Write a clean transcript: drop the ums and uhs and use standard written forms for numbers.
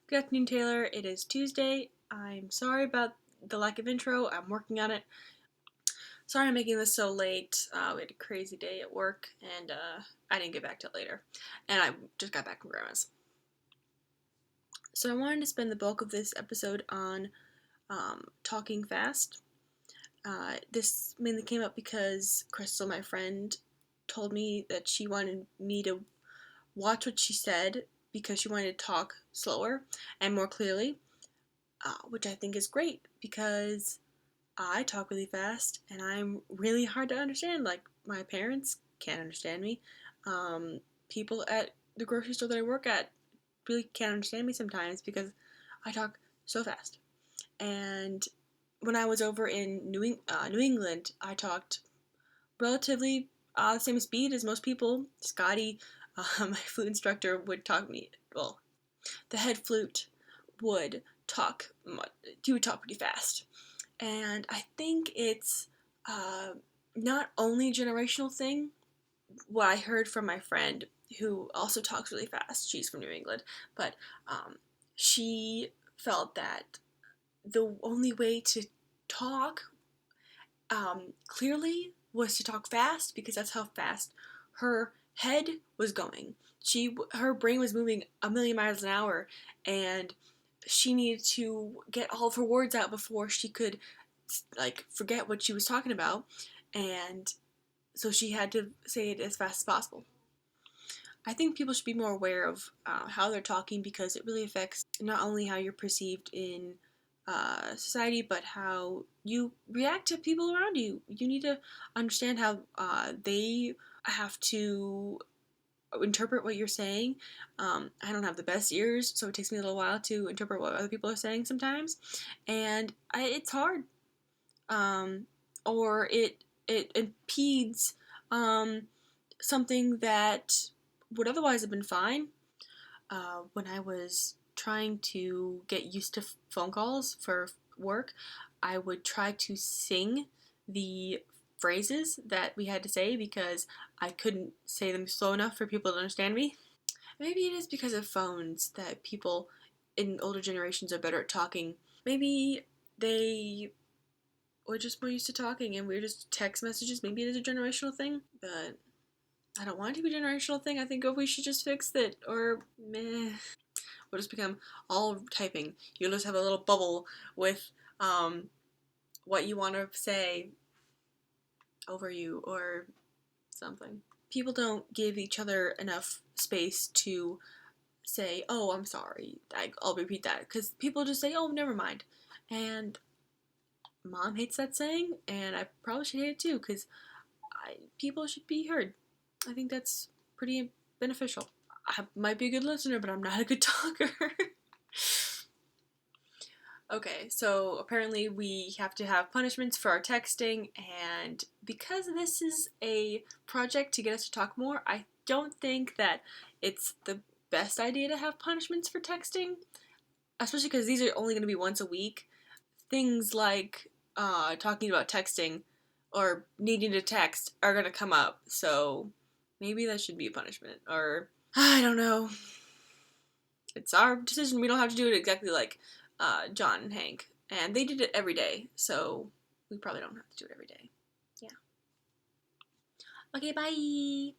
Good afternoon, Taylor. It is Tuesday. I'm sorry about the lack of intro. I'm working on it. Sorry I'm making this so late. We had a crazy day at work, and I didn't get back till later. And I just got back from Grandma's. So I wanted to spend the bulk of this episode on talking fast. This mainly came up because Crystal, my friend, told me that she wanted me to watch what she said because she wanted to talk slower and more clearly. Which I think is great because I talk really fast and I'm really hard to understand. Like, my parents can't understand me. People at the grocery store that I work at really can't understand me sometimes because I talk so fast. And when I was over in New England, I talked relatively the same speed as most people. Scotty, my flute instructor, would talk me, well, the head flute would talk, he would talk pretty fast. And I think it's not only a generational thing. What I heard from my friend, who also talks really fast, she's from New England, but she felt that the only way to talk clearly was to talk fast because that's how fast her head was going. Her brain was moving a million miles an hour, and she needed to get all of her words out before she could forget what she was talking about, and so she had to say it as fast as possible. I think people should be more aware of how they're talking because it really affects not only how you're perceived in society, but how you react to people around you. You need to understand how they have to interpret what you're saying. I don't have the best ears, so it takes me a little while to interpret what other people are saying sometimes, and it's hard. Or it impedes something that would otherwise have been fine. When I was trying to get used to phone calls for work, I would try to sing the phrases that we had to say because I couldn't say them slow enough for people to understand me. Maybe it is because of phones that people in older generations are better at talking. Maybe they were just more used to talking and we're just text messages. Maybe it is a generational thing, but I don't want it to be a generational thing. I think we should just fix it, or meh. We'll just become all typing. You'll just have a little bubble with what you want to say over you or something. People don't give each other enough space to say, oh, I'm sorry, I'll repeat that, because people just say, oh, never mind. And Mom hates that saying, and I probably should hate it too, because people should be heard. I think that's pretty beneficial. I might be a good listener, but I'm not a good talker. Okay, so apparently we have to have punishments for our texting, and because this is a project to get us to talk more, I don't think that it's the best idea to have punishments for texting, especially because these are only going to be once a week. Things like talking about texting or needing to text are going to come up, so maybe that should be a punishment, or I don't know. It's our decision. We don't have to do it exactly like John and Hank, and they did it every day, so we probably don't have to do it every day. Yeah. Okay, bye!